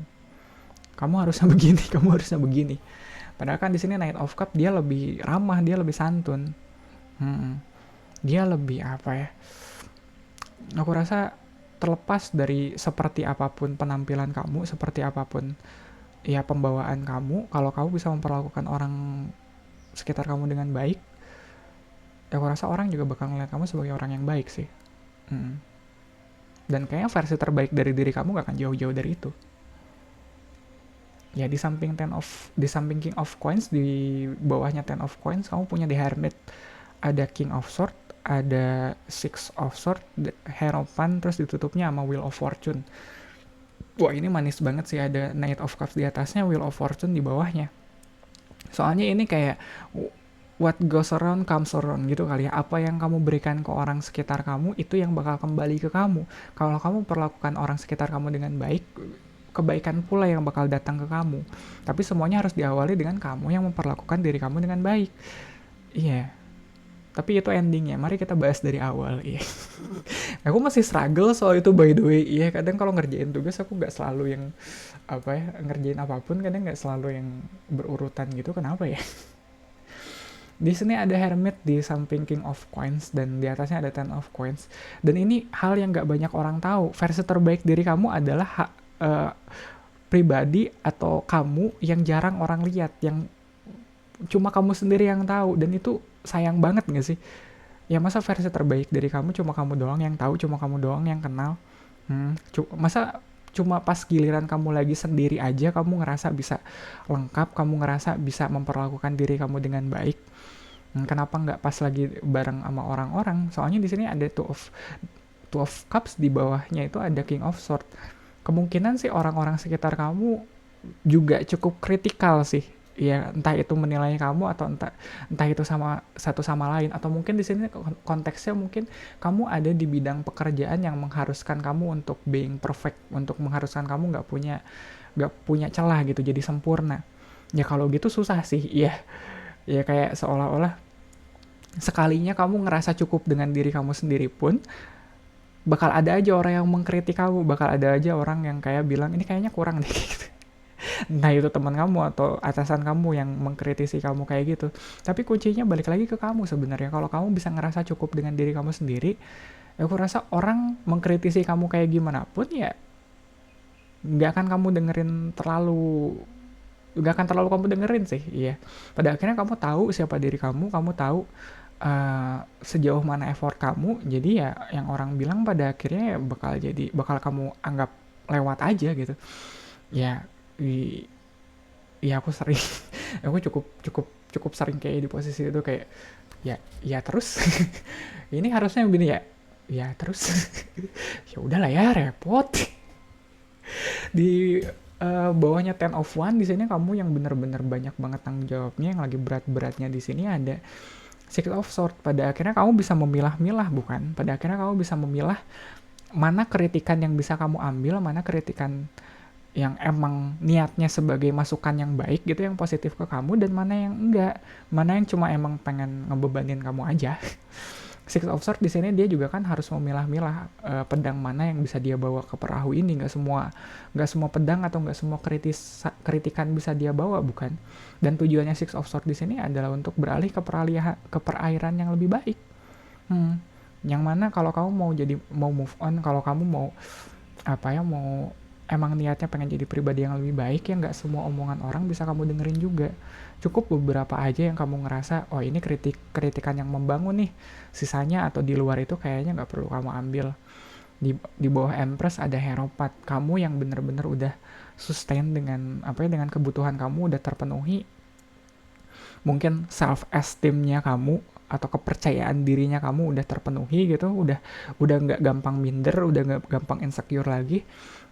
S1: Kamu harusnya begini, kamu harusnya begini. Padahal kan di sini Knight of Cup dia lebih ramah, dia lebih santun. Dia lebih apa ya? Aku rasa terlepas dari seperti apapun penampilan kamu, seperti apapun ya pembawaan kamu, kalau kamu bisa memperlakukan orang sekitar kamu dengan baik, ya aku rasa orang juga bakal ngeliat kamu sebagai orang yang baik sih. Dan kayaknya versi terbaik dari diri kamu gak akan jauh-jauh dari itu. Ya di samping King of Coins, di bawahnya Ten of Coins kamu punya The Hermit, ada King of Swords, ada Six of Swords, Hierophant, terus ditutupnya sama Wheel of Fortune. Wah ini manis banget sih, ada Knight of Cups di atasnya, Wheel of Fortune di bawahnya. Soalnya ini kayak what goes around comes around gitu kali ya. Apa yang kamu berikan ke orang sekitar kamu, itu yang bakal kembali ke kamu. Kalau kamu perlakukan orang sekitar kamu dengan baik, kebaikan pula yang bakal datang ke kamu. Tapi semuanya harus diawali dengan kamu yang memperlakukan diri kamu dengan baik. Iya. Tapi itu endingnya, mari kita bahas dari awal. Iya. Aku masih struggle soal itu by the way. Iya, kadang kalau ngerjain tugas aku gak selalu yang ngerjain apapun kadang gak selalu yang berurutan gitu. Kenapa ya? Di sini ada Hermit di samping King of Coins dan di atasnya ada Ten of Coins. Dan ini hal yang gak banyak orang tahu. Versi terbaik diri kamu adalah pribadi atau kamu yang jarang orang lihat, yang cuma kamu sendiri yang tahu, dan itu sayang banget gak sih? Ya masa versi terbaik dari kamu cuma kamu doang yang tahu, cuma kamu doang yang kenal? Masa cuma pas giliran kamu lagi sendiri aja kamu ngerasa bisa lengkap, kamu ngerasa bisa memperlakukan diri kamu dengan baik? Kenapa nggak pas lagi bareng sama orang-orang? Soalnya di sini ada Two of Cups, di bawahnya itu ada King of Swords. Kemungkinan sih orang-orang sekitar kamu juga cukup kritikal sih. Ya entah itu menilai kamu atau entah itu sama satu sama lain, atau mungkin di sini konteksnya mungkin kamu ada di bidang pekerjaan yang mengharuskan kamu untuk being perfect, untuk mengharuskan kamu nggak punya celah gitu, jadi sempurna. Ya kalau gitu susah sih. Ya kayak seolah-olah sekalinya kamu ngerasa cukup dengan diri kamu sendiri pun bakal ada aja orang yang mengkritik kamu, bakal ada aja orang yang kayak bilang ini kayaknya kurang deh gitu. Entah itu teman kamu atau atasan kamu yang mengkritisi kamu kayak gitu. Tapi kuncinya balik lagi ke kamu sebenarnya. Kalau kamu bisa ngerasa cukup dengan diri kamu sendiri, ya aku rasa orang mengkritisi kamu kayak gimana pun ya nggak akan terlalu kamu dengerin sih. Iya. Pada akhirnya kamu tahu siapa diri kamu tahu sejauh mana effort kamu. Jadi ya yang orang bilang pada akhirnya ya bakal kamu anggap lewat aja gitu. Ya Iya aku sering, aku cukup cukup cukup sering kayak di posisi itu kayak ya ya terus ini harusnya begini ya, ya terus ya udahlah ya repot. Di bawahnya 10 of one di sini kamu yang bener-bener banyak banget tanggung jawabnya, yang lagi berat-beratnya di sini ada Six of Swords. Pada akhirnya kamu bisa memilah-milah, bukan? Pada akhirnya kamu bisa memilah mana kritikan yang bisa kamu ambil, mana kritikan yang emang niatnya sebagai masukan yang baik gitu, yang positif ke kamu, dan mana yang enggak, mana yang cuma emang pengen ngebebanin kamu aja. Six of Swords di sini dia juga kan harus memilah-milah pedang mana yang bisa dia bawa ke perahu ini. Nggak semua pedang atau nggak semua kritikan bisa dia bawa, bukan? Dan tujuannya Six of Swords di sini adalah untuk beralih ke perairan yang lebih baik. Yang mana kalau kamu mau move on, kalau kamu mau mau emang niatnya pengen jadi pribadi yang lebih baik, ya nggak semua omongan orang bisa kamu dengerin juga. Cukup beberapa aja yang kamu ngerasa, oh ini kritikan yang membangun nih, sisanya atau di luar itu kayaknya nggak perlu kamu ambil. Di bawah Empress ada Hierophant, kamu yang bener-bener udah sustain dengan dengan kebutuhan kamu udah terpenuhi. Mungkin self esteemnya kamu atau kepercayaan dirinya kamu udah terpenuhi gitu, udah nggak gampang minder, udah nggak gampang insecure lagi.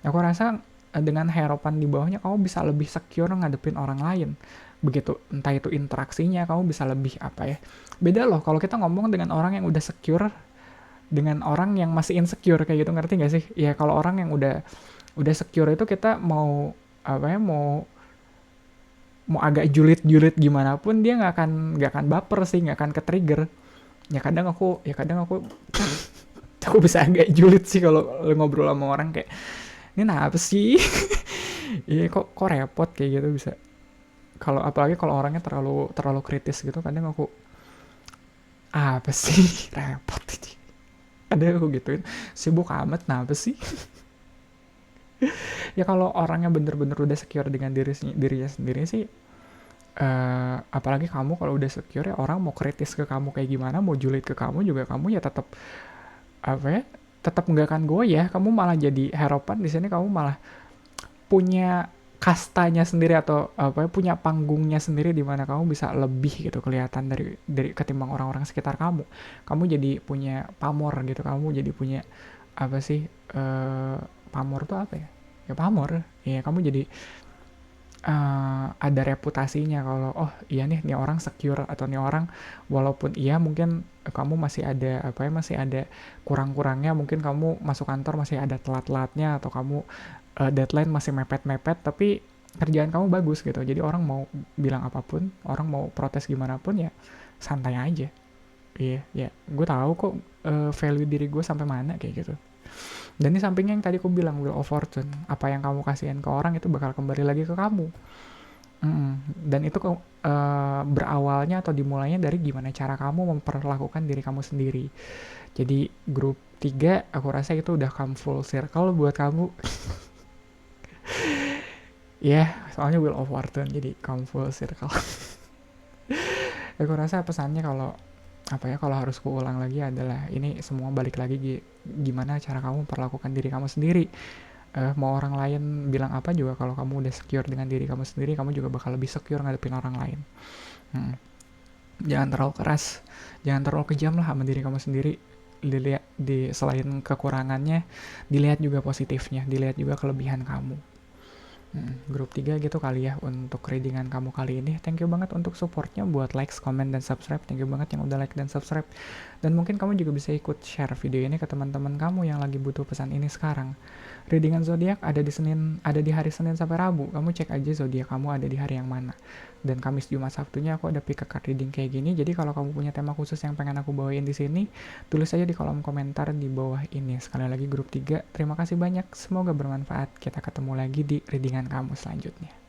S1: Aku rasa dengan Hierophant di bawahnya kamu bisa lebih secure ngadepin orang lain. Begitu, entah itu interaksinya kamu bisa lebih beda loh kalau kita ngomong dengan orang yang udah secure dengan orang yang masih insecure kayak gitu, ngerti gak sih? Ya kalau orang yang udah secure itu kita mau mau agak julid gimana pun dia nggak akan baper sih, nggak akan ke-trigger. Kadang aku aku bisa agak julid sih kalau ngobrol sama orang kayak, ini apa sih? Iya kok repot kayak gitu bisa. Apalagi kalau orangnya terlalu kritis gitu, kadang aku apa sih repot ini. Ada aku gituin, sibuk amat apa sih? Ya kalau orangnya bener-bener udah secure dengan dirinya sendiri sih, apalagi kamu kalau udah secure ya, orang mau kritis ke kamu kayak gimana, mau julid ke kamu juga, kamu ya tetap tetap nggak akan goyah. Kamu malah jadi Hierophant di sini, kamu malah punya kastanya sendiri atau punya panggungnya sendiri di mana kamu bisa lebih gitu kelihatan dari ketimbang orang-orang sekitar kamu. Kamu jadi punya pamor gitu, kamu jadi punya pamor tuh apa ya? Ya pamor. Ya kamu jadi ada reputasinya kalau oh iya nih orang secure, atau nih orang walaupun iya mungkin kamu masih ada masih ada kurang-kurangnya, mungkin kamu masuk kantor masih ada telat-telatnya, atau kamu deadline masih mepet-mepet, tapi kerjaan kamu bagus gitu. Jadi orang mau bilang apapun, orang mau protes gimana pun ya santai aja. Iya, ya gue tahu kok value diri gue sampai mana kayak gitu. Dan ini sampingnya yang tadi aku bilang, Wheel of Fortune, apa yang kamu kasihin ke orang itu bakal kembali lagi ke kamu. Dan itu berawalnya atau dimulainya dari gimana cara kamu memperlakukan diri kamu sendiri. Jadi grup 3 aku rasa itu udah come full circle buat kamu. Ya, soalnya Wheel of Fortune jadi come full circle. Aku rasa pesannya kalau kalau harus kuulang lagi adalah ini semua balik lagi gimana cara kamu memperlakukan diri kamu sendiri. Mau orang lain bilang apa juga, kalau kamu udah secure dengan diri kamu sendiri, kamu juga bakal lebih secure ngadepin orang lain. Jangan terlalu keras, jangan terlalu kejam lah sama diri kamu sendiri. Dilihat selain kekurangannya, dilihat juga positifnya, dilihat juga kelebihan kamu. Grup 3 gitu kali ya untuk readingan kamu kali ini. Thank you banget untuk supportnya, buat like, comment, dan subscribe. Thank you banget yang udah like dan subscribe. Dan mungkin kamu juga bisa ikut share video ini ke teman-teman kamu yang lagi butuh pesan ini sekarang. Readingan zodiak ada di hari Senin sampai Rabu. Kamu cek aja zodiak kamu ada di hari yang mana. Dan Kamis, Jumat, Sabtunya aku ada pick a card reading kayak gini. Jadi kalau kamu punya tema khusus yang pengen aku bawain di sini, tulis aja di kolom komentar di bawah ini. Sekali lagi grup 3, terima kasih banyak. Semoga bermanfaat. Kita ketemu lagi di readingan kamu selanjutnya.